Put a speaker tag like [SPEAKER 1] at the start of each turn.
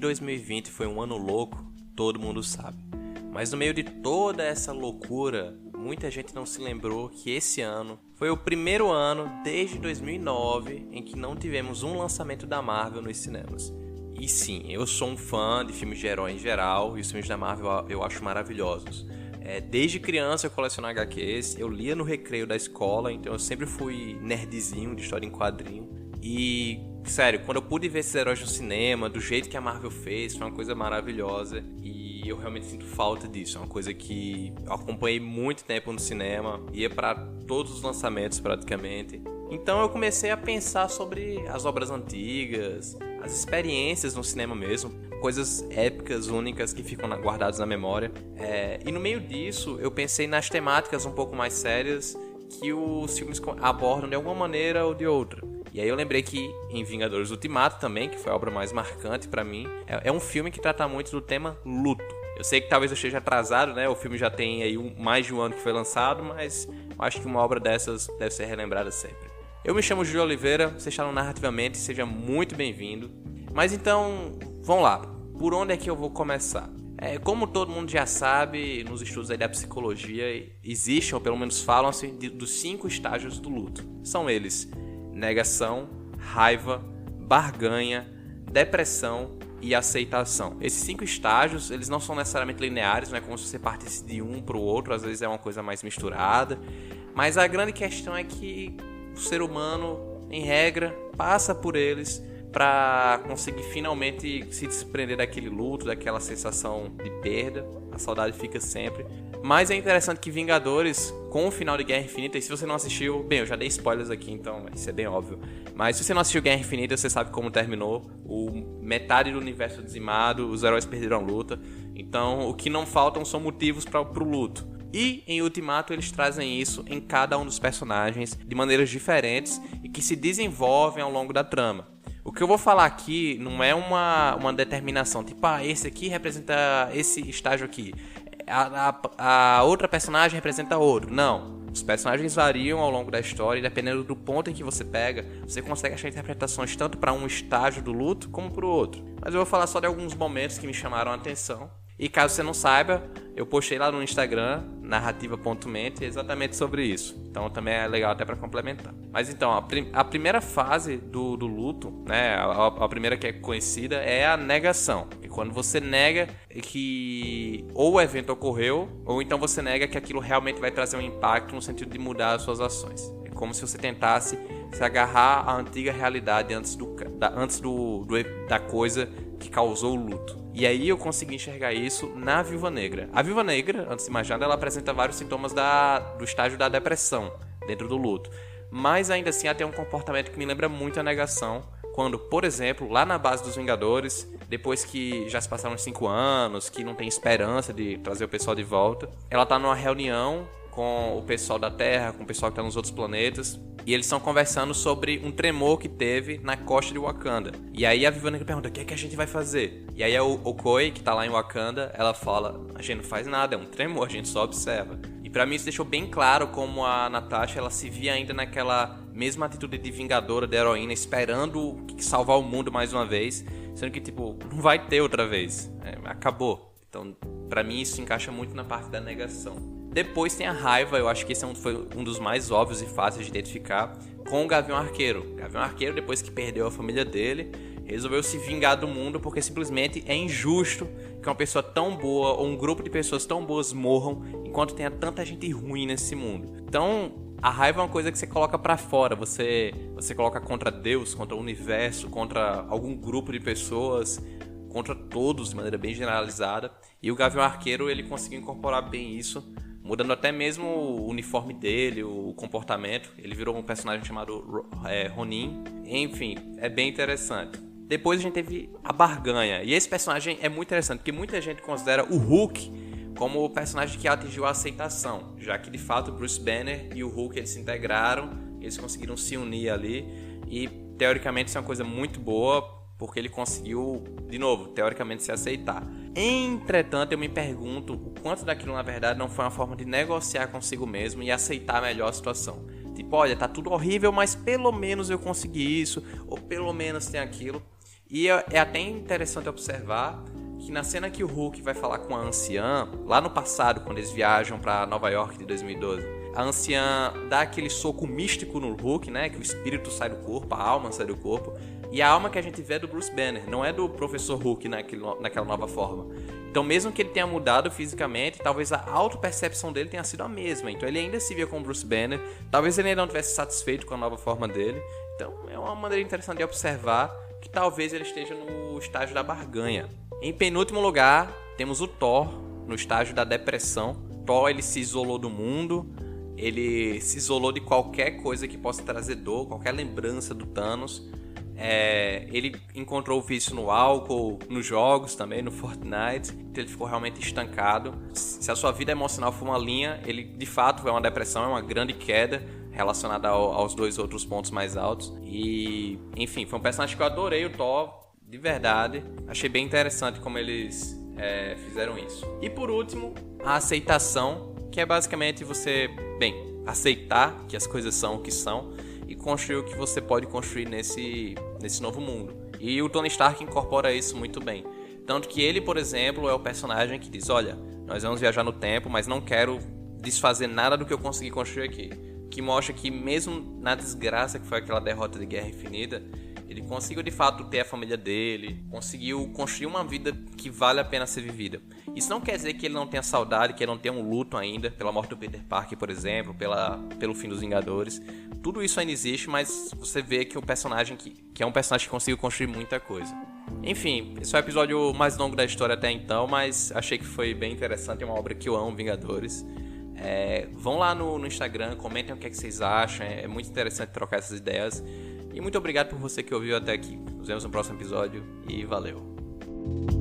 [SPEAKER 1] 2020 foi um ano louco, todo mundo sabe. Mas no meio de toda essa loucura, muita gente não se lembrou que esse ano foi o primeiro ano desde 2009 em que não tivemos um lançamento da Marvel nos cinemas. E sim, eu sou um fã de filmes de herói em geral e os filmes da Marvel eu acho maravilhosos. Desde criança eu coleciono HQs, eu lia no recreio da escola, então eu sempre fui nerdzinho de história em quadrinho. E, sério, quando eu pude ver esses heróis no cinema, do jeito que a Marvel fez, foi uma coisa maravilhosa. E eu realmente sinto falta disso, é uma coisa que eu acompanhei muito tempo no cinema, ia para todos os lançamentos praticamente. Então eu comecei a pensar sobre as obras antigas, as experiências no cinema mesmo, coisas épicas, únicas que ficam guardadas na memória. E no meio disso eu pensei nas temáticas um pouco mais sérias que os filmes abordam de alguma maneira ou de outra. E aí eu lembrei que em Vingadores Ultimato também, que foi a obra mais marcante pra mim, é um filme que trata muito do tema luto. Eu sei que talvez eu esteja atrasado, né? O filme já tem aí mais de um ano que foi lançado, mas eu acho que uma obra dessas deve ser relembrada sempre. Eu me chamo Júlio Oliveira, você está no Narrativamente, seja muito bem-vindo. Mas então, vamos lá, por onde é que eu vou começar? Como todo mundo já sabe, nos estudos aí da psicologia, existem, ou pelo menos falam-se, dos 5 estágios do luto. São eles: negação, raiva, barganha, depressão e aceitação. Esses 5 estágios, eles não são necessariamente lineares, não é como se você partisse de um para o outro, às vezes é uma coisa mais misturada. Mas a grande questão é que o ser humano, em regra, passa por eles para conseguir finalmente se desprender daquele luto, daquela sensação de perda. A saudade fica sempre. Mas é interessante que Vingadores, com o final de Guerra Infinita, e se você não assistiu, bem, eu já dei spoilers aqui, então isso é bem óbvio. Mas se você não assistiu Guerra Infinita, você sabe como terminou. Metade do universo dizimado, os heróis perderam a luta. Então o que não faltam são motivos para o luto. E em Ultimato eles trazem isso em cada um dos personagens de maneiras diferentes e que se desenvolvem ao longo da trama. O que eu vou falar aqui não é uma determinação, tipo, esse aqui representa esse estágio aqui, a outra personagem representa outro. Não, os personagens variam ao longo da história e dependendo do ponto em que você pega, você consegue achar interpretações tanto para um estágio do luto como para o outro. Mas eu vou falar só de alguns momentos que me chamaram a atenção. E caso você não saiba, eu postei lá no Instagram, narrativa.mente, exatamente sobre isso. Então também é legal até para complementar. Mas então, a primeira fase do luto, né, a primeira que é conhecida, é a negação. E quando você nega que ou o evento ocorreu, ou então você nega que aquilo realmente vai trazer um impacto no sentido de mudar as suas ações. É como se você tentasse se agarrar à antiga realidade antes da coisa que causou o luto. E aí eu consegui enxergar isso na Viúva Negra. A Viúva Negra, antes de mais nada, ela apresenta vários sintomas do estágio da depressão dentro do luto. Mas ainda assim ela tem um comportamento que me lembra muito a negação. Quando, por exemplo, lá na base dos Vingadores, depois que já se passaram 5 anos, que não tem esperança de trazer o pessoal de volta, ela tá numa reunião com o pessoal da Terra, com o pessoal que tá nos outros planetas, e eles estão conversando sobre um tremor que teve na costa de Wakanda. E aí a Viúva Negra pergunta, o que é que a gente vai fazer? E aí o Okoye, que tá lá em Wakanda, ela fala, a gente não faz nada, é um tremor, a gente só observa. E pra mim isso deixou bem claro como a Natasha, ela se via ainda naquela mesma atitude de vingadora, de heroína, esperando salvar o mundo mais uma vez, sendo que, tipo, não vai ter outra vez, acabou. Então, pra mim isso se encaixa muito na parte da negação. Depois tem a raiva, eu acho que esse foi um dos mais óbvios e fáceis de identificar, com o Gavião Arqueiro. O Gavião Arqueiro, depois que perdeu a família dele, resolveu se vingar do mundo porque simplesmente é injusto que uma pessoa tão boa ou um grupo de pessoas tão boas morram enquanto tenha tanta gente ruim nesse mundo. Então, a raiva é uma coisa que você coloca pra fora, você coloca contra Deus, contra o universo, contra algum grupo de pessoas, contra todos de maneira bem generalizada. E o Gavião Arqueiro, ele conseguiu incorporar bem isso, mudando até mesmo o uniforme dele, o comportamento. Ele virou um personagem chamado Ronin. Enfim, é bem interessante. Depois a gente teve a Barganha. E esse personagem é muito interessante, porque muita gente considera o Hulk como o personagem que atingiu a aceitação, já que de fato Bruce Banner e o Hulk eles se integraram, eles conseguiram se unir ali. E teoricamente isso é uma coisa muito boa, porque ele conseguiu, de novo, teoricamente se aceitar. Entretanto, eu me pergunto o quanto daquilo, na verdade, não foi uma forma de negociar consigo mesmo e aceitar melhor a situação. Tipo, olha, tá tudo horrível, mas pelo menos eu consegui isso, ou pelo menos tem aquilo. E é até interessante observar que na cena que o Hulk vai falar com a anciã, lá no passado, quando eles viajam pra Nova York de 2012, a anciã dá aquele soco místico no Hulk, né? Que o espírito sai do corpo, a alma sai do corpo. E a alma que a gente vê é do Bruce Banner, não é do Professor Hulk naquela nova forma. Então, mesmo que ele tenha mudado fisicamente, talvez a autopercepção dele tenha sido a mesma. Então, ele ainda se via como Bruce Banner. Talvez ele ainda não estivesse satisfeito com a nova forma dele. Então, é uma maneira interessante de observar que talvez ele esteja no estágio da barganha. Em penúltimo lugar, temos o Thor, no estágio da depressão. Thor, ele se isolou do mundo, ele se isolou de qualquer coisa que possa trazer dor, qualquer lembrança do Thanos. Ele encontrou o vício no álcool, nos jogos também, no Fortnite. Então ele ficou realmente estancado. Se a sua vida emocional for uma linha, ele de fato é uma depressão, é uma grande queda relacionada aos dois outros pontos mais altos. E, enfim, foi um personagem que eu adorei, o Thor, de verdade. Achei bem interessante como eles fizeram isso. E por último, a aceitação, que é basicamente você, aceitar que as coisas são o que são e construir o que você pode construir nesse novo mundo. E o Tony Stark incorpora isso muito bem. Tanto que ele, por exemplo, é o personagem que diz, olha, nós vamos viajar no tempo, mas não quero desfazer nada do que eu consegui construir aqui. Que mostra que mesmo na desgraça que foi aquela derrota de Guerra Infinita, ele conseguiu de fato ter a família dele, conseguiu construir uma vida que vale a pena ser vivida. Isso não quer dizer que ele não tenha saudade, que ele não tenha um luto ainda pela morte do Peter Parker, por exemplo, pelo fim dos Vingadores. Tudo isso ainda existe, mas você vê que o personagem que é um personagem que conseguiu construir muita coisa. Enfim, esse é o episódio mais longo da história até então, mas achei que foi bem interessante, é uma obra que eu amo, Vingadores. Vão lá no Instagram, comentem o que vocês acham, é muito interessante trocar essas ideias. E muito obrigado por você que ouviu até aqui. Nos vemos no próximo episódio e valeu!